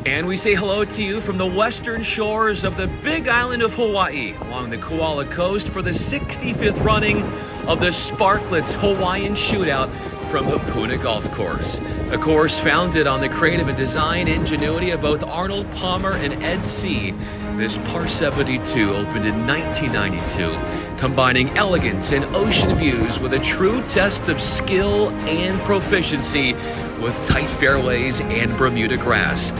And we say hello to you from the western shores of the Big Island of Hawaii along the Koala Coast for the 65th running of the Sparkletts Hawaiian Shoot Out from Hapuna Golf Course. A course founded on the creative and design ingenuity of both Arnold Palmer and Ed C. This par 72 opened in 1992, combining elegance and ocean views with a true test of skill and proficiency with tight fairways and Bermuda grass.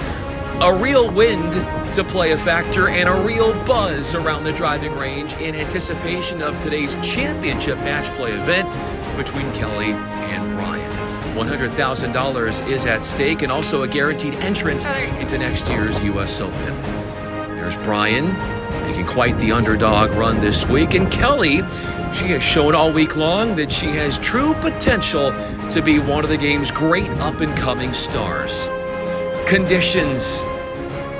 A real wind to play a factor and a real buzz around the driving range in anticipation of today's championship match play event between Kelly and Bryan. $100,000 is at stake and also a guaranteed entrance into next year's U.S. Open. There's Bryan making quite the underdog run this week, and Kelly, she has shown all week long that she has true potential to be one of the game's great up-and-coming stars. Conditions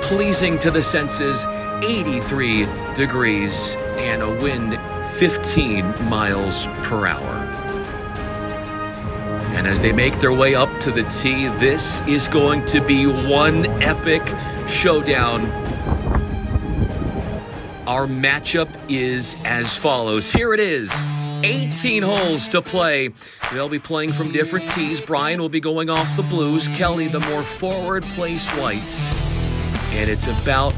pleasing to the senses, 83 degrees and a wind 15 miles per hour. And as they make their way up to the tee, this is going to be one epic showdown. Our matchup is as follows. Here it is. 18 holes to play. They'll be playing from different tees. Bryan will be going off the blues, Kelly the more forward-placed whites. And it's about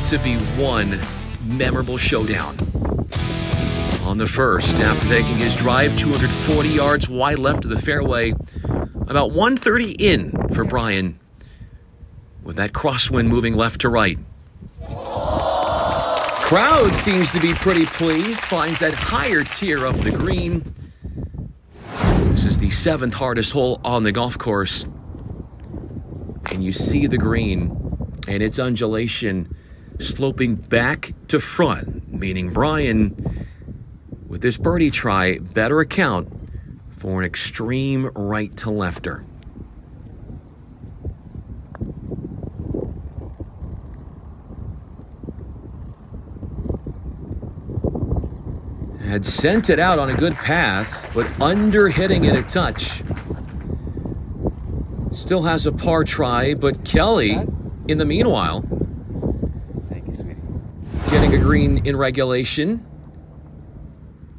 to be one memorable showdown. On the first, after taking his drive 240 yards wide left of the fairway, about 130 in for Bryan, with that crosswind moving left to right. Crowd seems to be pretty pleased, finds that higher tier of the green. This is the 7th hardest hole on the golf course. And you see the green and its undulation sloping back to front, meaning Bryan, with this birdie try, better account for an extreme right to lefter. Had sent it out on a good path, but under hitting it a touch. Still has a par try, but Kelly, in the meanwhile, thank you, sweetie, getting a green in regulation,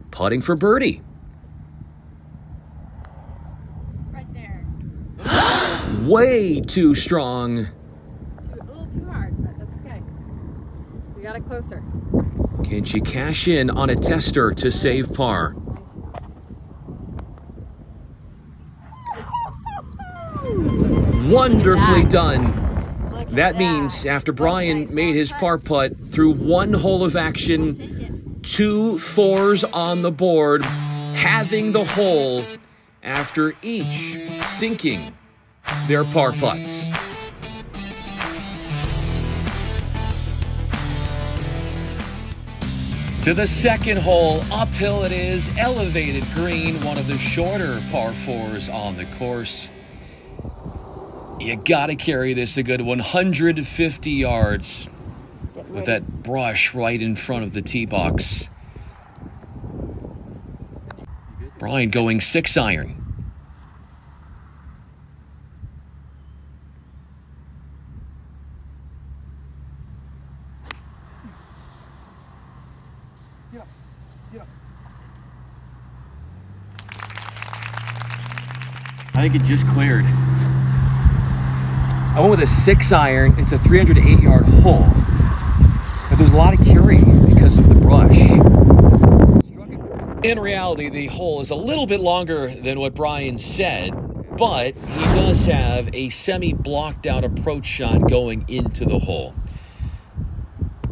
putting for birdie. Right there. Way too strong. A little too hard, but that's okay. We got it closer. Can she cash in on a tester to save par? Wonderfully done. That means after Bryan made his par putt through one hole of action, 2 fours on the board, having the hole after each sinking their par putts. To the second hole, uphill it is, elevated green, one of the shorter par 4s on the course. You gotta carry this a good 150 yards with that brush right in front of the tee box. Bryan going 6-iron. I think it just cleared. I went with a 6-iron. It's a 308-yard hole. But there's a lot of carry because of the brush. In reality, the hole is a little bit longer than what Bryan said, but he does have a semi-blocked out approach shot going into the hole.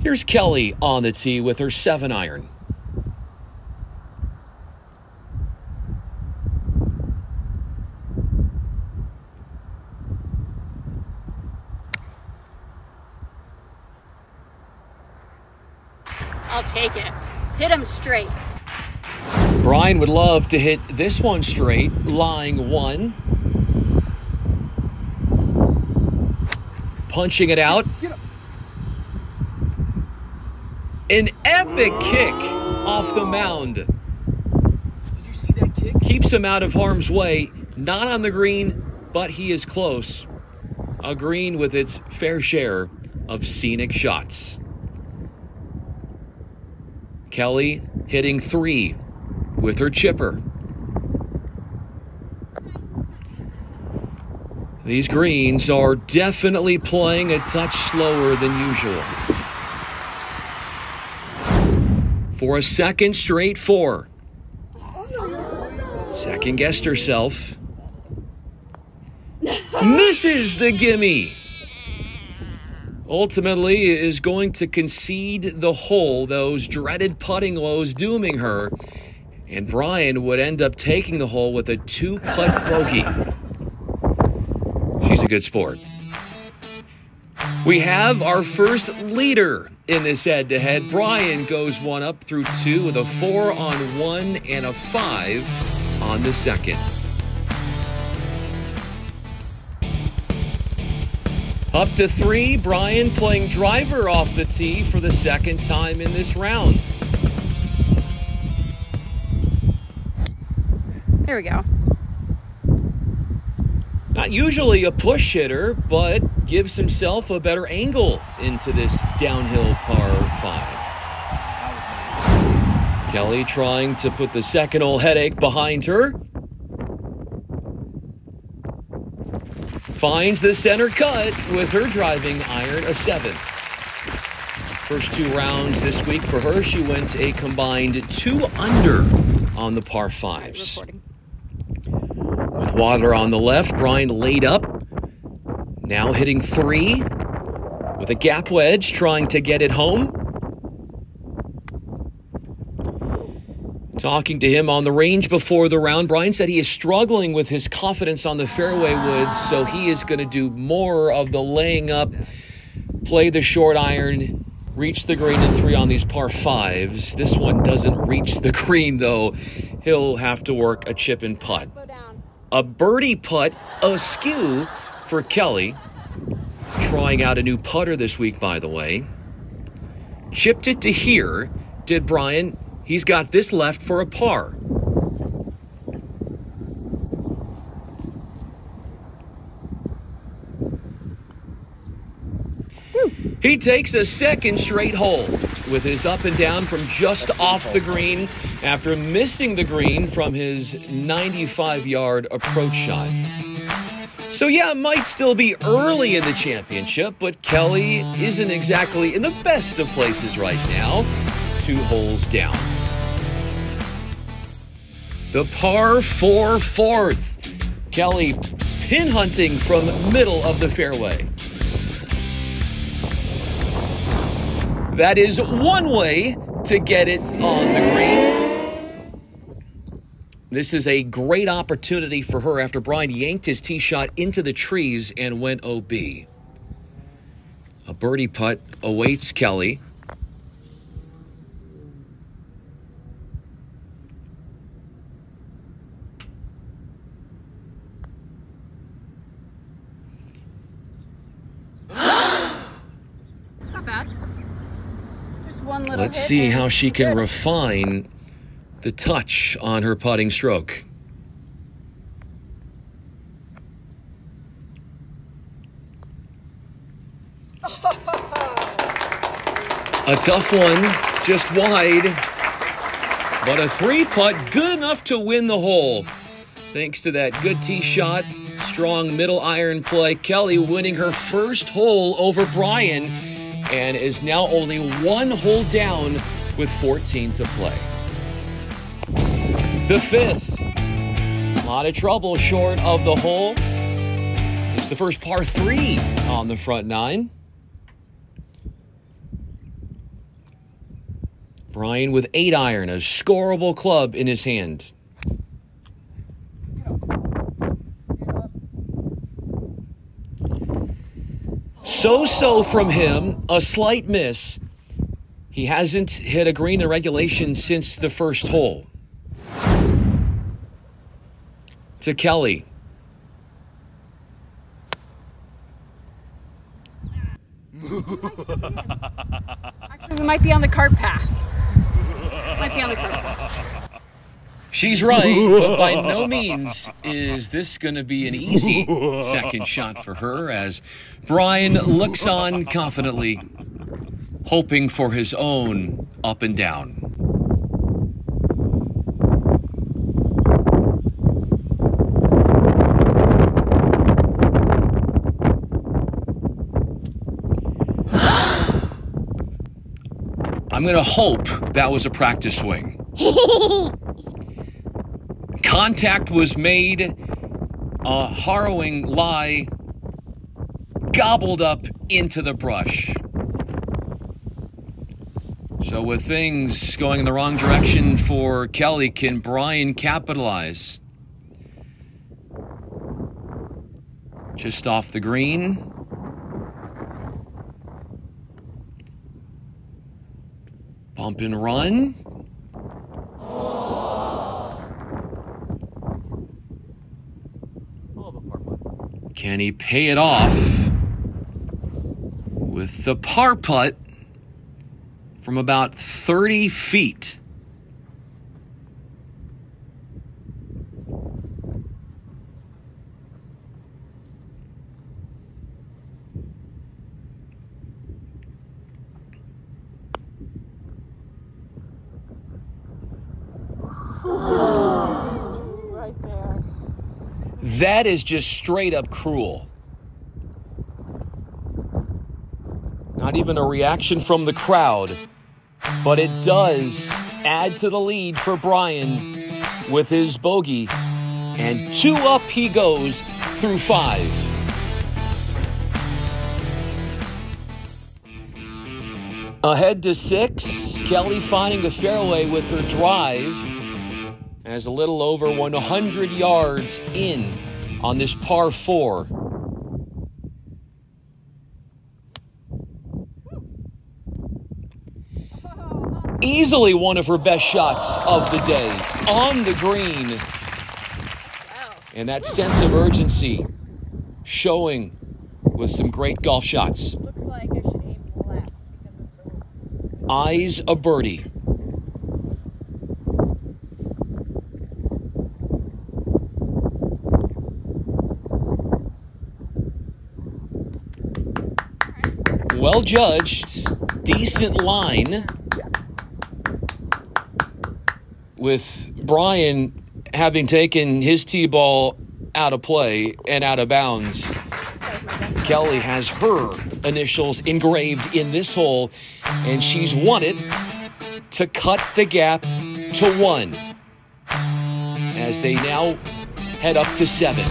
Here's Kelly on the tee with her 7-iron. I'll take it. Hit him straight. Bryan would love to hit this one straight, lying one. Punching it out. An epic kick off the mound. Did you see that kick? Keeps him out of harm's way. Not on the green, but he is close. a green with its fair share of scenic shots. Kelly hitting 3 with her chipper. These greens are definitely playing a touch slower than usual. For a second straight 4. Second guessed herself. Misses the gimme. Ultimately is going to concede the hole, those dreaded putting woes dooming her. And Bryan would end up taking the hole with a 2-putt bogey. She's a good sport. We have our first leader in this head-to-head. Bryan goes 1 up through 2 with a 4 on 1 and a 5 on the second. Up to 3, Bryan playing driver off the tee for the second time in this round. There we go. Not usually a push hitter, but gives himself a better angle into this downhill par 5. Kelly trying to put the second hole headache behind her. Finds the center cut with her driving iron, a 7. First 2 rounds this week for her, she went a combined 2 under on the par 5s. With water on the left, Bryan laid up. Now hitting 3 with a gap wedge, trying to get it home. Talking to him on the range before the round, Bryan said he is struggling with his confidence on the fairway woods, so he is going to do more of the laying up, play the short iron, reach the green in 3 on these par 5s. This one doesn't reach the green, though. He'll have to work a chip and putt. A birdie putt askew for Kelly. Trying out a new putter this week, by the way. Chipped it to here. Did Bryan. He's got this left for a par. He takes a second straight hole with his up and down from just off the green after missing the green from his 95-yard approach shot. So yeah, it might still be early in the championship, but Kelly isn't exactly in the best of places right now. 2 holes down. The par 4 fourth. Kelly pin hunting from middle of the fairway. That is one way to get it on the green. This is a great opportunity for her after Bryan yanked his tee shot into the trees and went OB. A birdie putt awaits Kelly. Let's see how she can refine the touch on her putting stroke. A tough one, just wide, but a 3-putt good enough to win the hole. Thanks to that good tee shot, strong middle iron play, Kelly winning her first hole over Bryan, and is now only 1 hole down with 14 to play. The 5th. A lot of trouble short of the hole. It's the first par 3 on the front 9. Bryan with 8 iron, a scoreable club in his hand. So-so from him, a slight miss. He hasn't hit a green in regulation since the first hole. To Kelly. Actually, we might be on the cart path. Might be on the cart path. She's right, but by no means is this going to be an easy second shot for her as Bryan looks on confidently, hoping for his own up and down. I'm going to hope that was a practice swing. Contact was made, a harrowing lie gobbled up into the brush. So with things going in the wrong direction for Kelly, can Bryan capitalize? Just off the green. Bump and run. Can he pay it off with the par putt from about 30 feet? Right there. That is just straight up cruel. Not even a reaction from the crowd, but it does add to the lead for Bryan with his bogey. And 2 up he goes through 5. Ahead to 6, Kelly finding the fairway with her drive as a little over 100 yards in on this par 4. Easily one of her best shots of the day on the green. And that sense of urgency showing with some great golf shots. Looks like I should aim left because of the... Eyes a birdie. Well judged, decent line, with Bryan having taken his tee ball out of play and out of bounds. Kelly has her initials engraved in this hole, and she's won it to cut the gap to 1 as they now head up to 7.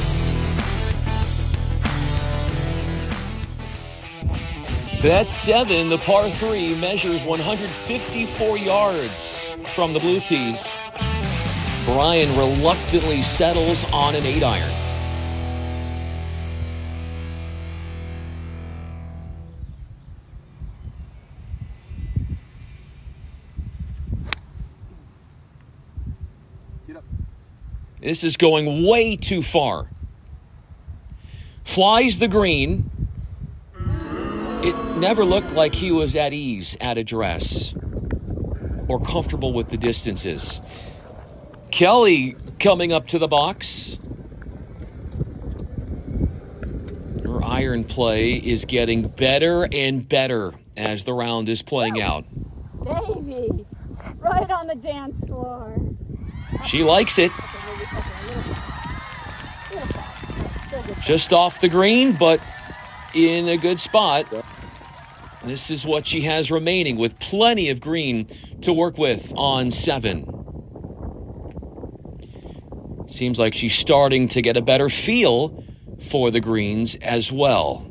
That 7, the par 3, measures 154 yards from the blue tees. Bryan reluctantly settles on an 8-iron. This is going way too far. Flies the green. It never looked like he was at ease at address or comfortable with the distances. Kelly coming up to the box. Her iron play is getting better and better as the round is playing out. Baby, right on the dance floor. She likes it. Just off the green, but in a good spot. This is what she has remaining with plenty of green to work with on 7. Seems like she's starting to get a better feel for the greens as well.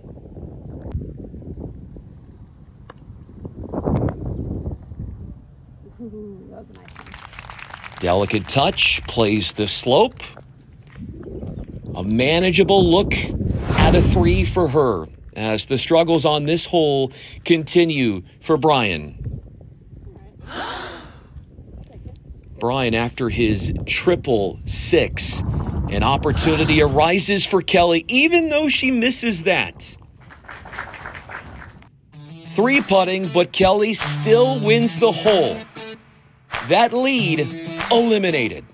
Ooh, that was a nice one. Delicate touch, plays the slope. A manageable look at a 3 for her as the struggles on this hole continue for Bryan. Bryan, after his 666, an opportunity arises for Kelly, even though she misses that. 3 putting, but Kelly still wins the hole. That lead eliminated.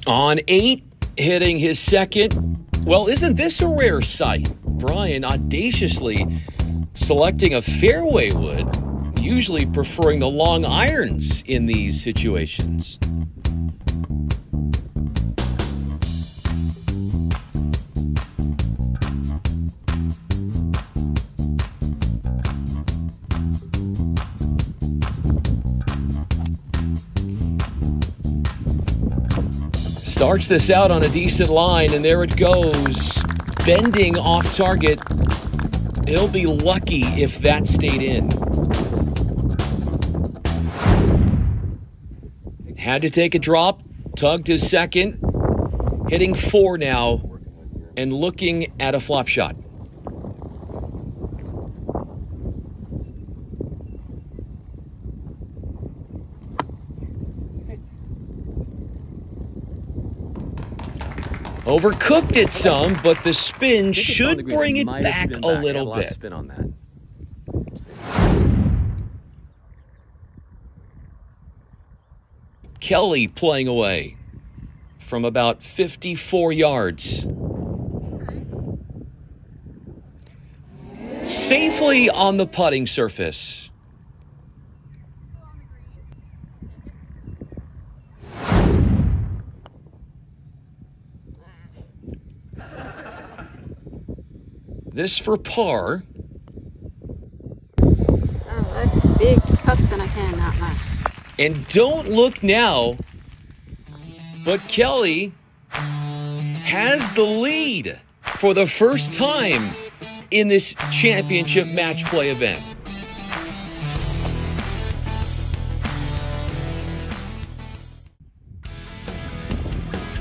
On 8, hitting his second. Well, isn't this a rare sight? Bryan audaciously selecting a fairway wood, usually preferring the long irons in these situations. Starts this out on a decent line, and there it goes. Bending off target. He'll be lucky if that stayed in. Had to take a drop, tugged his second, hitting 4 now, and looking at a flop shot. Overcooked it some, but the spin should bring it back a little bit. Spin on that. Kelly playing away from about 54 yards. Safely on the putting surface. This for par. Oh, that's big cups and I cannot match. And don't look now, but Kelly has the lead for the first time in this championship match play event.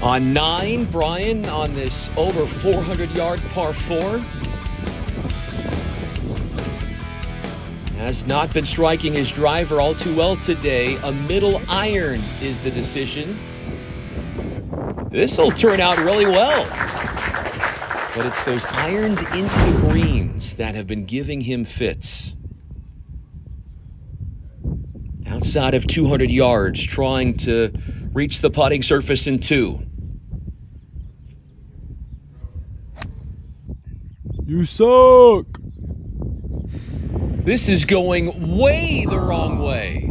On 9, Bryan on this over 400-yard par 4. Has not been striking his driver all too well today. A middle iron is the decision. This will turn out really well. But it's those irons into the greens that have been giving him fits. Outside of 200 yards, trying to reach the putting surface in 2. You suck! This is going way the wrong way.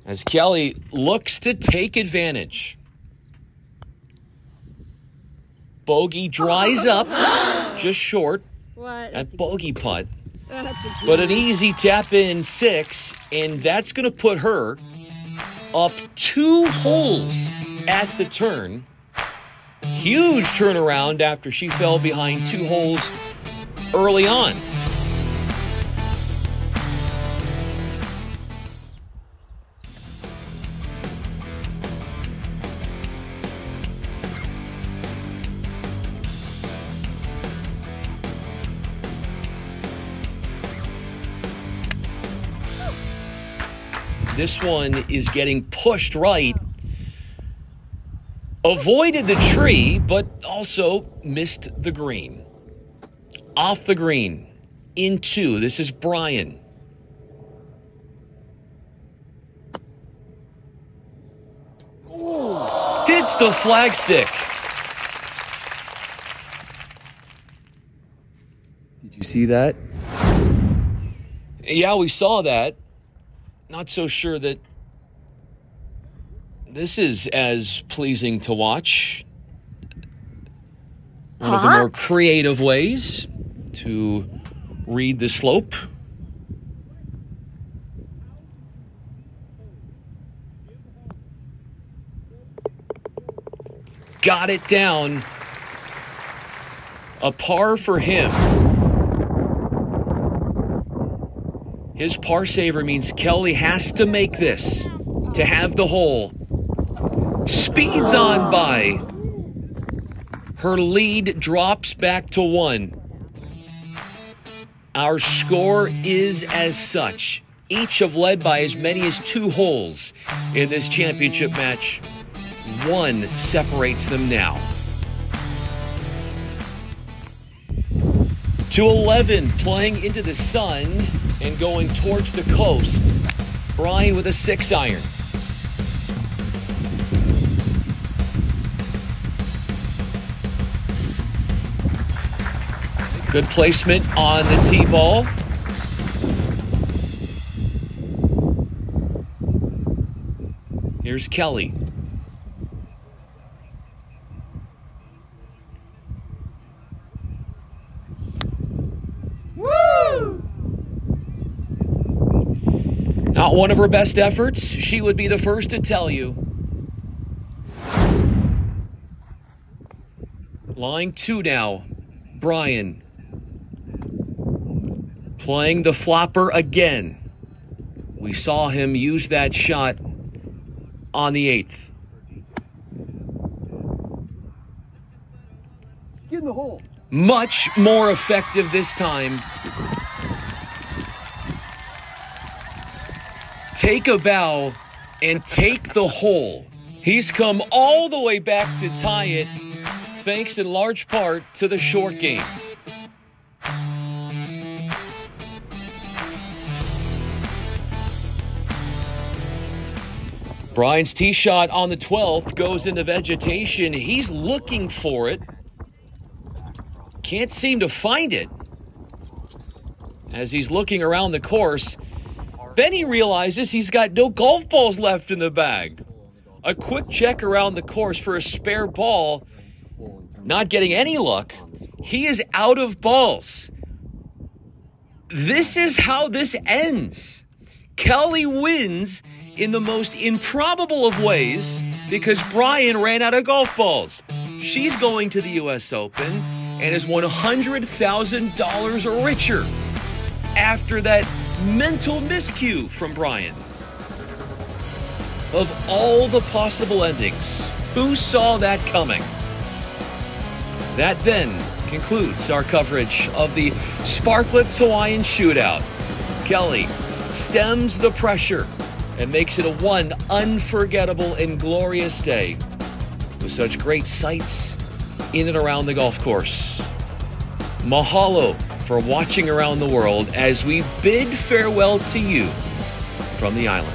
As Kelly looks to take advantage. Bogey dries up, just short. What? That bogey putt. That's But an easy tap in 6, and that's going to put her up 2 holes at the turn. Huge turnaround after she fell behind 2 holes early on. This one is getting pushed right. Avoided the tree, but also missed the green. Off the green, in 2. This is Bryan. Hits the flagstick. Did you see that? Yeah, we saw that. Not so sure that this is as pleasing to watch. One of the more creative ways to read the slope. Got it down. A par for him. His par saver means Kelly has to make this to have the hole. Speeds on by. Her lead drops back to 1. Our score is as such. Each have led by as many as 2 holes in this championship match. 1 separates them now. To 11, playing into the sun and going towards the coast. Bryan with a 6-iron. Good placement on the tee ball. Here's Kelly. Woo! Not one of her best efforts. She would be the first to tell you. Line 2 now. Bryan. Playing the flopper again. We saw him use that shot on the 8th. Get in the hole. Much more effective this time. Take a bow and take the hole. He's come all the way back to tie it, thanks in large part to the short game. Bryan's tee shot on the 12th goes into vegetation. He's looking for it. Can't seem to find it. As he's looking around the course, then he realizes he's got no golf balls left in the bag. A quick check around the course for a spare ball. Not getting any luck. He is out of balls. This is how this ends. Kelly wins in the most improbable of ways because Bryan ran out of golf balls. She's going to the U.S. Open and is $100,000 richer after that mental miscue from Bryan. Of all the possible endings, who saw that coming? That then concludes our coverage of the Sparkletts Hawaiian Shoot Out. Kelly stems the pressure and makes it a one unforgettable and glorious day with such great sights in and around the golf course. Mahalo for watching around the world as we bid farewell to you from the island.